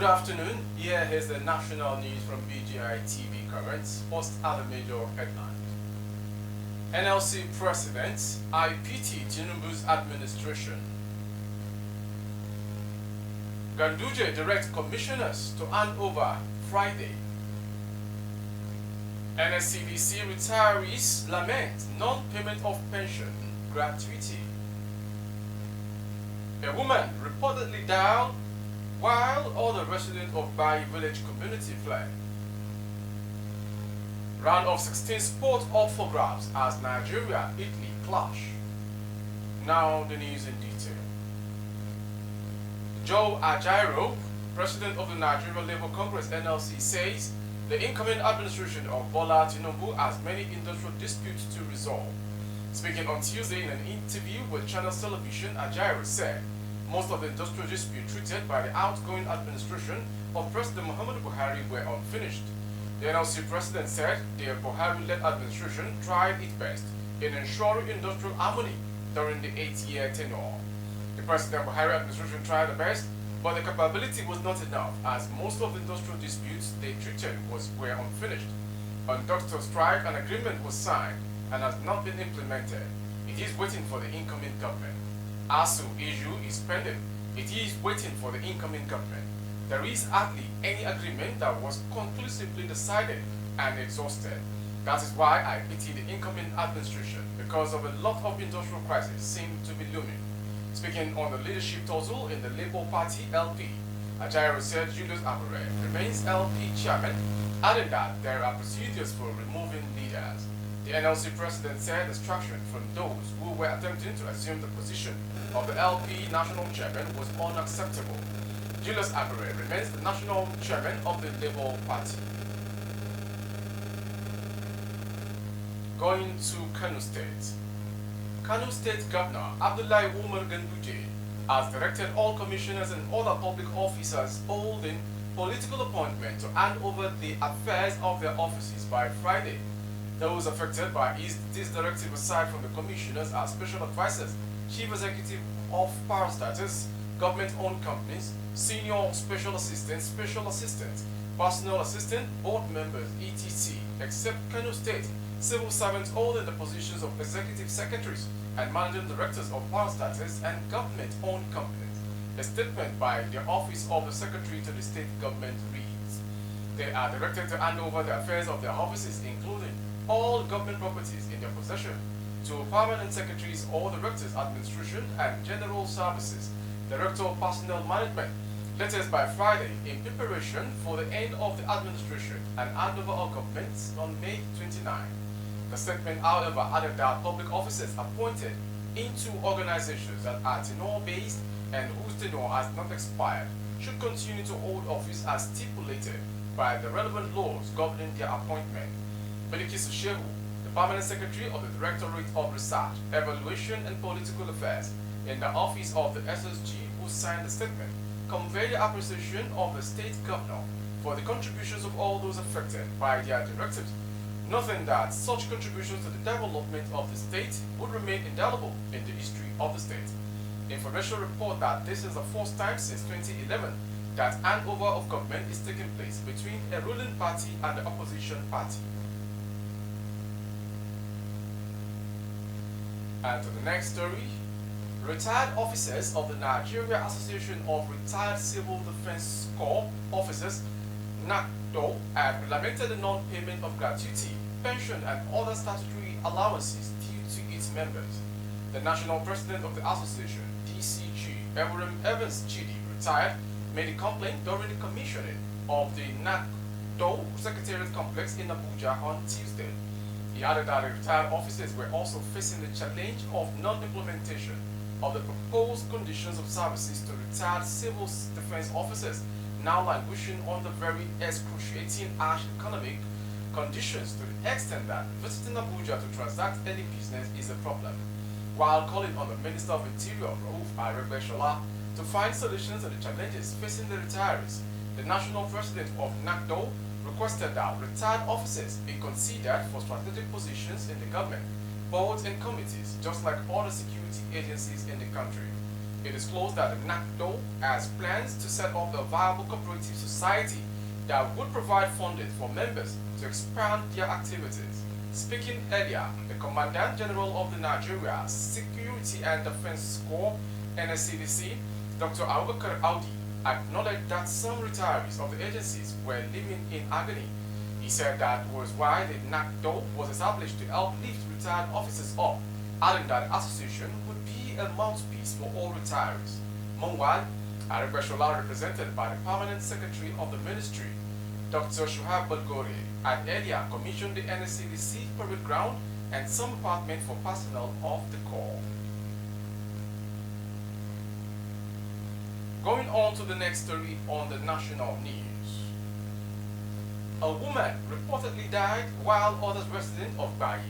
Good afternoon. Here is the national news from BGI TV Currents. First are the major headlines. NLC President, I pity Tinubu's administration. Ganduje directs commissioners to hand over Friday. NSCDC retirees lament non-payment of pension gratuity. A woman reportedly died while other residents of Bai village community fled. Round of 16 sport up for grabs as Nigeria-Italy clash. Now the news in detail. Joe Ajaero, president of the Nigeria Labour Congress NLC, says the incoming administration of Bola Tinubu has many industrial disputes to resolve. Speaking on Tuesday in an interview with Channels Television, Ajaero said most of the industrial disputes treated by the outgoing administration of President Muhammadu Buhari were unfinished. The NLC president said the Buhari-led administration tried its best in ensuring industrial harmony during the 8-year tenure. The President Buhari administration tried the best, but the capability was not enough as most of the industrial disputes they treated were unfinished. On doctor strike, an agreement was signed and has not been implemented. It is waiting for the incoming government. ASU issue is pending. It is waiting for the incoming government. There is hardly any agreement that was conclusively decided and exhausted. That is why I pity the incoming administration because of a lot of industrial crises seem to be looming. Speaking on the leadership tussle in the Labour Party LP, Ajaero said Julius Abure remains LP chairman, adding that there are procedures for removing leaders. The NLC president said distraction from those who were attempting to assume the position of the LP national chairman was unacceptable. Julius Abure remains the national chairman of the Labour Party. Going to Kano State. Kano State Governor Abdullahi Umar Ganduje has directed all commissioners and other public officers holding political appointment to hand over the affairs of their offices by Friday. Those affected by this directive, aside from the commissioners, are special advisors, chief executive of parastatals, government-owned companies, senior special assistants, personal assistant, board members, etc., except Kano State civil servants holding the positions of executive secretaries and managing directors of parastatals and government-owned companies. A statement by the Office of the Secretary to the State Government reads, they are directed to hand over the affairs of their offices, including all government properties in their possession, to permanent secretaries or directors, administration and general services, director of personnel management, latest by Friday in preparation for the end of the administration and handover of governments on May 29. The statement, however, added that public officers appointed into organizations that are tenure-based and whose tenure has not expired should continue to hold office as stipulated by the relevant laws governing their appointment. Bilikisu Shehu, the permanent secretary of the Directorate of Research, Evaluation and Political Affairs in the office of the SSG, who signed the statement, conveyed the appreciation of the state governor for the contributions of all those affected by their directives, noting that such contributions to the development of the state would remain indelible in the history of the state. Information report that this is the first time since 2011 that handover of government is taking place between a ruling party and the opposition party. And to the next story, retired officers of the Nigeria Association of Retired Civil Defense Corps Officers, NACDO, have lamented the non-payment of gratuity, pension and other statutory allowances due to its members. The national president of the association, DCG, Evans Chidi, retired, made a complaint during the commissioning of the NACDO Secretariat Complex in Abuja on Tuesday. He added that the retired officers were also facing the challenge of non-implementation of the proposed conditions of services to retired civil defense officers, now languishing under very excruciating harsh economic conditions to the extent that visiting Abuja to transact any business is a problem. While calling on the Minister of Interior, Rauf Aregbesola, to find solutions to the challenges facing the retirees, the national president of NACDO requested that retired officers be considered for strategic positions in the government, boards and committees, just like other security agencies in the country. It disclosed that the NACDO has plans to set up a viable cooperative society that would provide funding for members to expand their activities. Speaking earlier, the Commandant General of the Nigeria Security and Defense Corps, NSCDC, Dr. Abubakar Audi, acknowledged that some retirees of the agencies were living in agony. He said that was why the NACDO was established to help lift retired officers up, adding that the association would be a mouthpiece for all retirees. Meanwhile, Aregbesola, represented by the Permanent Secretary of the Ministry, Dr. Shuaib Balgore, had earlier commissioned the NSCDC parade ground and some apartment for personnel of the Corps. Going on to the next story on the national news. A woman reportedly died while others residents of Bayi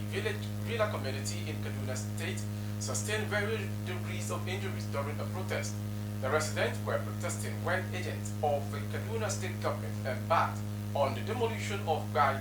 Villa community in Kaduna State sustained various degrees of injuries during a protest. The residents were protesting when agents of the Kaduna State government embarked on the demolition of Bayi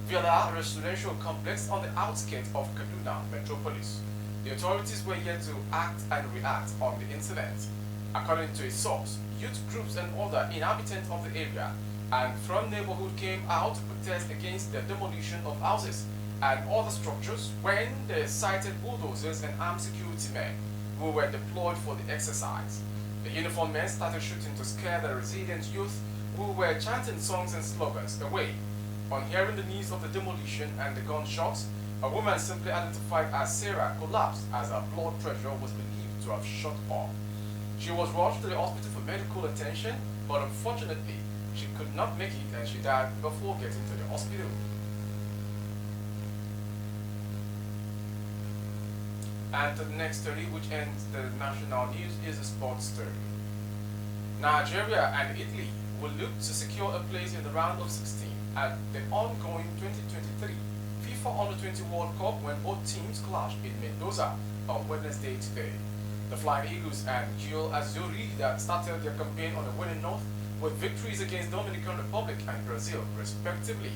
Villa residential complex on the outskirts of Kaduna metropolis. The authorities were yet to act and react on the incident. According to a source, youth groups and other inhabitants of the area and from neighborhood came out to protest against the demolition of houses and other structures when they sighted bulldozers and armed security men who were deployed for the exercise. The uniformed men started shooting to scare the resident youth who were chanting songs and slogans away. On hearing the news of the demolition and the gunshots, a woman simply identified as Sarah collapsed as her blood pressure was believed to have shot up. She was rushed to the hospital for medical attention, but unfortunately, she could not make it and she died before getting to the hospital. And the next story, which ends the national news, is a sports story. Nigeria and Italy will look to secure a place in the round of 16 at the ongoing 2023 FIFA Under-20 World Cup when both teams clashed in Mendoza on Wednesday today. The Flying Eagles and Gil Azzurri that started their campaign on the winning note with victories against Dominican Republic and Brazil, respectively.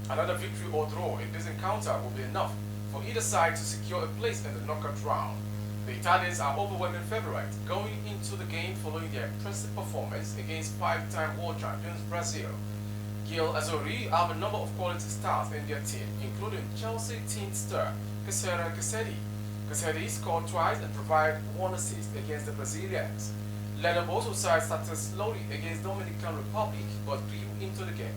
Another victory or draw in this encounter will be enough for either side to secure a place in the knockout round. The Italians are overwhelming favorites going into the game following their impressive performance against five-time world champions Brazil. Gil Azzurri have a number of quality stars in their team, including Chelsea team star Cesare Casetti. Casetti scored twice and provided one assist against the Brazilians. Leonard also side started slowly against Dominican Republic but grew into the game.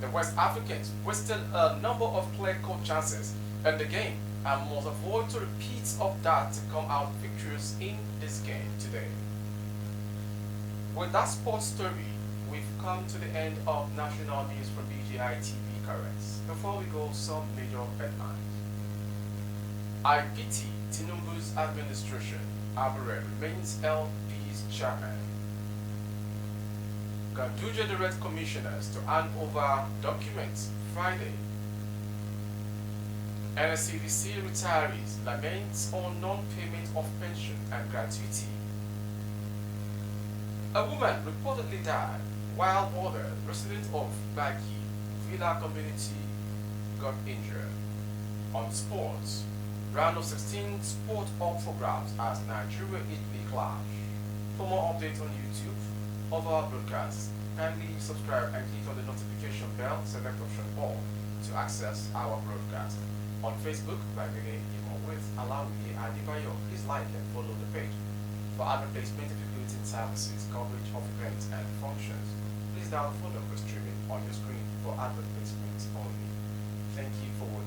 The West Africans wasted a number of clear-cut chances in the game and must avoid to repeat of that to come out victorious in this game today. With that sports story, we've come to the end of national news from BGI TV Currents. Before we go, some major headlines. I pity Tinubu's administration. Abure remains LP's chairman. Ganduje directs commissioners to hand over documents Friday. NSCDC retirees laments on non-payment of pension and gratuity. A woman reportedly died while others, residents of Baki Villa community, got injured. On sports, round of 16 sport all programs as Nigeria-Italy clash. For more updates on YouTube of our broadcasts, kindly subscribe and click on the notification bell, select option all to access our broadcast. On Facebook, by Gege Imo with Alawi Adibayo, please like and follow the page. For advertisement and recruiting services, coverage of events and functions, please download the number streaming on your screen for advertisements only. Thank you for watching.